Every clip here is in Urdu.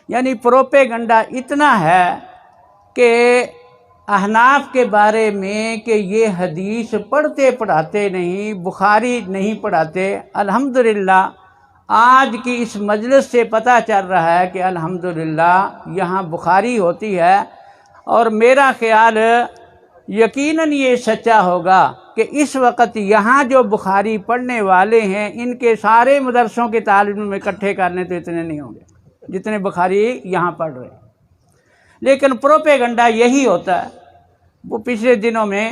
یعنی پروپیگنڈا اتنا ہے کہ احناف کے بارے میں کہ یہ حدیث پڑھتے پڑھاتے نہیں، بخاری نہیں پڑھاتے۔ الحمدللہ آج کی اس مجلس سے پتہ چل رہا ہے کہ الحمدللہ یہاں بخاری ہوتی ہے، اور میرا خیال یقیناً یہ سچا ہوگا کہ اس وقت یہاں جو بخاری پڑھنے والے ہیں ان کے سارے مدرسوں کے طالب علم اکٹھے کرنے تو اتنے نہیں ہوں گے جتنے بخاری یہاں پڑھ رہے ہیں۔ لیکن پروپیگنڈا یہی ہوتا ہے۔ وہ پچھلے دنوں میں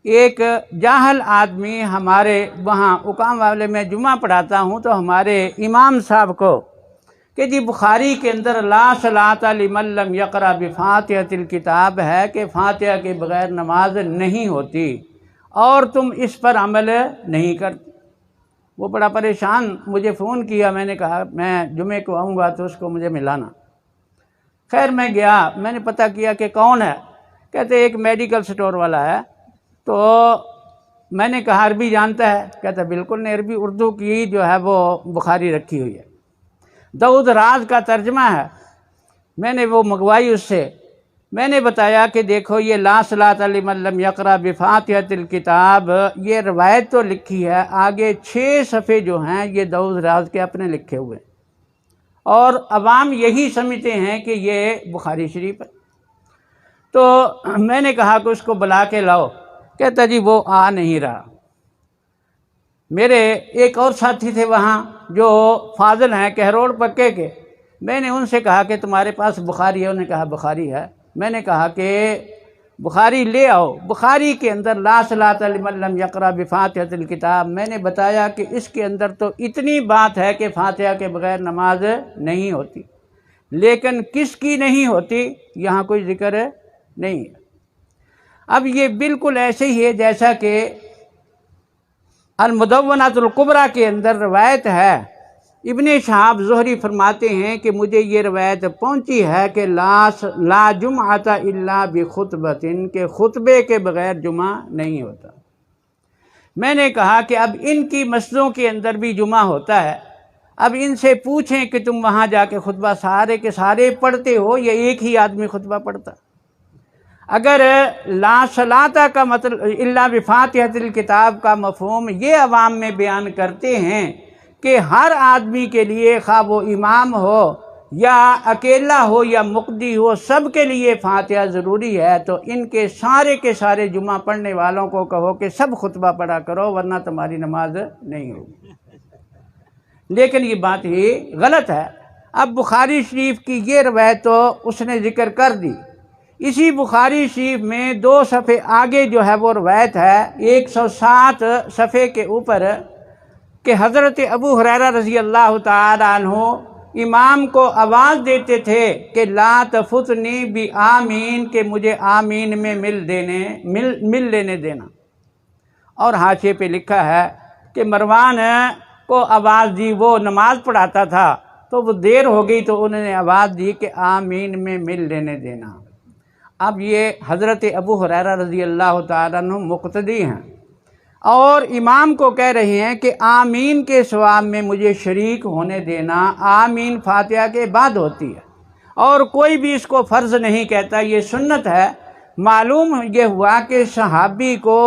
ایک جاہل آدمی ہمارے وہاں اقام والے میں جمعہ پڑھاتا ہوں تو ہمارے امام صاحب کو کہ جی بخاری کے اندر لا صلاۃ لمن لم یقرأ بفاتحۃ الکتاب ہے کہ فاتحہ کے بغیر نماز نہیں ہوتی، اور تم اس پر عمل نہیں کرتے۔ وہ بڑا پریشان مجھے فون کیا، میں نے کہا میں جمعے کو آؤں گا تو اس کو مجھے ملانا۔ خیر میں گیا، میں نے پتہ کیا کہ کون ہے، کہتے ایک میڈیکل سٹور والا ہے۔ تو میں نے کہا عربی جانتا ہے؟ کہتا بالکل نہیں، عربی اردو کی جو ہے وہ بخاری رکھی ہوئی ہے، دعوت راز کا ترجمہ ہے۔ میں نے وہ منگوائی اس سے، میں نے بتایا کہ دیکھو یہ لا صلاۃ لمن لم یقرأ بفاتحۃ الکتاب یہ روایت تو لکھی ہے، آگے 6 صفحے جو ہیں یہ دعوت راز کے اپنے لکھے ہوئے، اور عوام یہی سمجھتے ہیں کہ یہ بخاری شریف ہے۔ تو میں نے کہا کہ اس کو بلا کے لاؤ، کہتا جی وہ آ نہیں رہا۔ میرے ایک اور ساتھی تھے وہاں جو فاضل ہیں کہروڑ پکے کے، میں نے ان سے کہا کہ تمہارے پاس بخاری ہے؟ انہوں نے کہا بخاری ہے۔ میں نے کہا کہ بخاری لے آؤ۔ بخاری کے اندر لا صلاۃ لمن لم یقرأ بفاتحۃ الکتاب، میں نے بتایا کہ اس کے اندر تو اتنی بات ہے کہ فاتحہ کے بغیر نماز نہیں ہوتی، لیکن کس کی نہیں ہوتی یہاں کوئی ذکر نہیں ہے۔ اب یہ بالکل ایسے ہی ہے جیسا کہ المدونۃ الکبریٰ کے اندر روایت ہے، ابن شہاب زہری فرماتے ہیں کہ مجھے یہ روایت پہنچی ہے کہ لا جمعۃ الا بخطبۃ، کہ خطبے کے بغیر جمعہ نہیں ہوتا۔ میں نے کہا کہ اب ان کی مسجدوں کے اندر بھی جمعہ ہوتا ہے، اب ان سے پوچھیں کہ تم وہاں جا کے خطبہ سارے کے سارے پڑھتے ہو یا ایک ہی آدمی خطبہ پڑھتا؟ اگر لا صلاۃ کا مطلب الا بفاتحۃ الکتاب کا مفہوم یہ عوام میں بیان کرتے ہیں کہ ہر آدمی کے لیے خواہ وہ امام ہو یا اکیلا ہو یا مقتدی ہو سب کے لیے فاتحہ ضروری ہے، تو ان کے سارے جمعہ پڑھنے والوں کو کہو کہ سب خطبہ پڑھا کرو ورنہ تمہاری نماز نہیں ہوگی۔ لیکن یہ بات ہی غلط ہے۔ اب بخاری شریف کی یہ روایت تو اس نے ذکر کر دی، اسی بخاری شریف میں 2 صفحے آگے جو ہے وہ روایت ہے 107 صفحے کے اوپر کہ حضرت ابو ہریرہ رضی اللہ تعالی عنہ امام کو آواز دیتے تھے کہ لا تفتنی بآمین، کہ مجھے آمین میں مل لینے دینا۔ اور حاشیے پہ لکھا ہے کہ مروان کو آواز دی، وہ نماز پڑھاتا تھا تو وہ دیر ہو گئی تو انہوں نے آواز دی کہ آمین میں مل لینے دینا۔ اب یہ حضرت ابو ہریرہ رضی اللہ تعالیٰ عنہ مقتدی ہیں اور امام کو کہہ رہے ہیں کہ آمین کے ثواب میں مجھے شریک ہونے دینا۔ آمین فاتحہ کے بعد ہوتی ہے اور کوئی بھی اس کو فرض نہیں کہتا، یہ سنت ہے۔ معلوم یہ ہوا کہ صحابی کو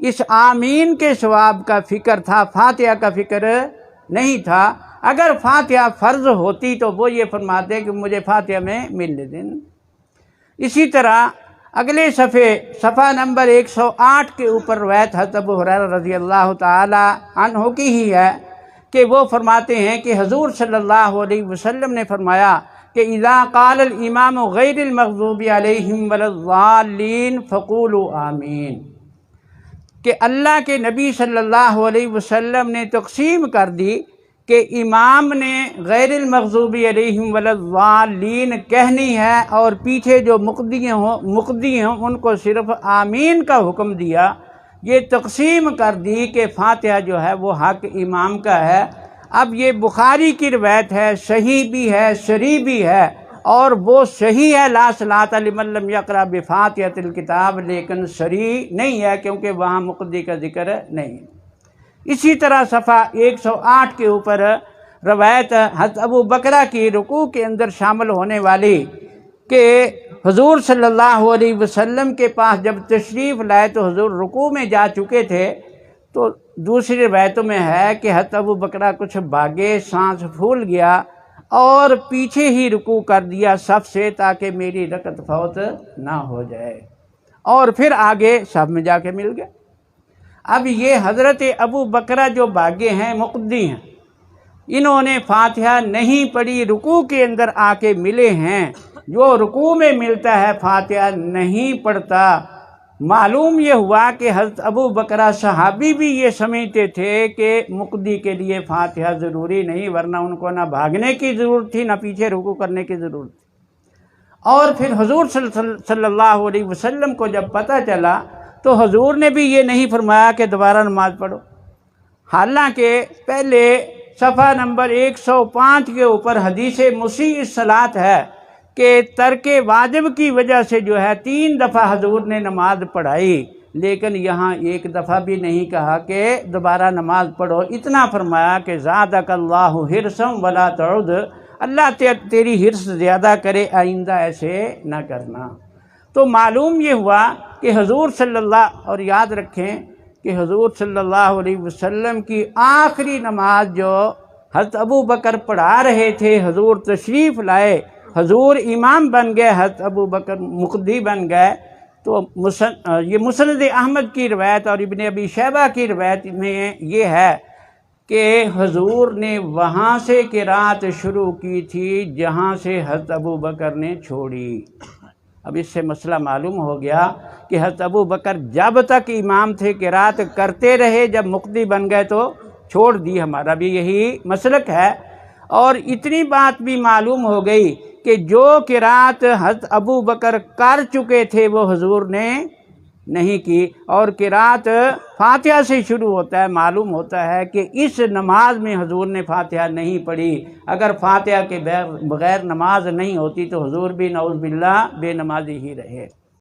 اس آمین کے ثواب کا فکر تھا، فاتحہ کا فکر نہیں تھا۔ اگر فاتحہ فرض ہوتی تو وہ یہ فرماتے کہ مجھے فاتحہ میں مل لے دیں۔ اسی طرح اگلے صفحہ نمبر 108 کے اوپر روایت حضرت ابو ہریرہ رضی اللہ تعالی عنہ کی ہی ہے کہ وہ فرماتے ہیں کہ حضور صلی اللہ علیہ وسلم نے فرمایا کہ اذا قال الامام غیر المغضوب علیہم ولا الضالین فقولوا آمین، کہ اللہ کے نبی صلی اللہ علیہ وسلم نے تقسیم کر دی کہ امام نے غیر المغضوب علیہم ولا الضالین کہنی ہے اور پیچھے جو مقتدی ہوں ان کو صرف آمین کا حکم دیا۔ یہ تقسیم کر دی کہ فاتحہ جو ہے وہ حق امام کا ہے۔ اب یہ بخاری کی روایت ہے، صحیح بھی ہے صریح بھی ہے، اور وہ صحیح ہے لا صلاۃ لمن لم یقرأ بفاتحۃ الکتاب، لیکن صریح نہیں ہے کیونکہ وہاں مقتدی کا ذکر نہیں۔ اسی طرح صفحہ 108 کے اوپر روایت حضرت ابو بکرہ کی رکوع کے اندر شامل ہونے والی کہ حضور صلی اللہ علیہ وسلم کے پاس جب تشریف لائے تو حضور رکوع میں جا چکے تھے، تو دوسری روایتوں میں ہے کہ حضرت ابو بکرہ کچھ بھاگے، سانس پھول گیا اور پیچھے ہی رکوع کر دیا صف سے تاکہ میری رکعت فوت نہ ہو جائے، اور پھر آگے صف میں جا کے مل گئے۔ اب یہ حضرت ابو بکرہ جو بھاگے ہیں مقدی ہیں، انہوں نے فاتحہ نہیں پڑھی، رکوع کے اندر آ کے ملے ہیں، جو رکوع میں ملتا ہے فاتحہ نہیں پڑھتا۔ معلوم یہ ہوا کہ حضرت ابو بکرہ صحابی بھی یہ سمجھتے تھے کہ مقدی کے لیے فاتحہ ضروری نہیں، ورنہ ان کو نہ بھاگنے کی ضرورت تھی نہ پیچھے رکوع کرنے کی ضرورت تھی۔ اور پھر حضور صلی اللہ علیہ وسلم کو جب پتہ چلا تو حضور نے بھی یہ نہیں فرمایا کہ دوبارہ نماز پڑھو، حالانکہ پہلے صفحہ نمبر 105 کے اوپر حدیث مسیء الصلاۃ ہے کہ ترک واجب کی وجہ سے جو ہے 3 دفعہ حضور نے نماز پڑھائی، لیکن یہاں ایک دفعہ بھی نہیں کہا کہ دوبارہ نماز پڑھو، اتنا فرمایا کہ زادک اللہ حرصا ولا تعد، اللہ تیری حرص زیادہ کرے، آئندہ ایسے نہ کرنا۔ تو معلوم یہ ہوا کہ حضور صلی اللہ، اور یاد رکھیں کہ حضور صلی اللہ علیہ وسلم کی آخری نماز جو حضرت ابو بکر پڑھا رہے تھے، حضور تشریف لائے، حضور امام بن گئے، حضرت ابو بکر مقتدی بن گئے، تو یہ مسند احمد کی روایت اور ابن ابی شیبہ کی روایت میں یہ ہے کہ حضور نے وہاں سے قرات شروع کی تھی جہاں سے حضرت ابو بکر نے چھوڑی۔ اب اس سے مسئلہ معلوم ہو گیا کہ حضرت ابو بکر جب تک امام تھے قرات کرتے رہے، جب مقتدی بن گئے تو چھوڑ دی، ہمارا بھی یہی مسلک ہے۔ اور اتنی بات بھی معلوم ہو گئی کہ جو قرات حضرت ابو بکر کر چکے تھے وہ حضور نے نہیں کی، اور قرات فاتحہ سے شروع ہوتا ہے، معلوم ہوتا ہے کہ اس نماز میں حضور نے فاتحہ نہیں پڑھی۔ اگر فاتحہ کے بغیر نماز نہیں ہوتی تو حضور بھی نعوذ باللہ بے نمازی ہی رہے۔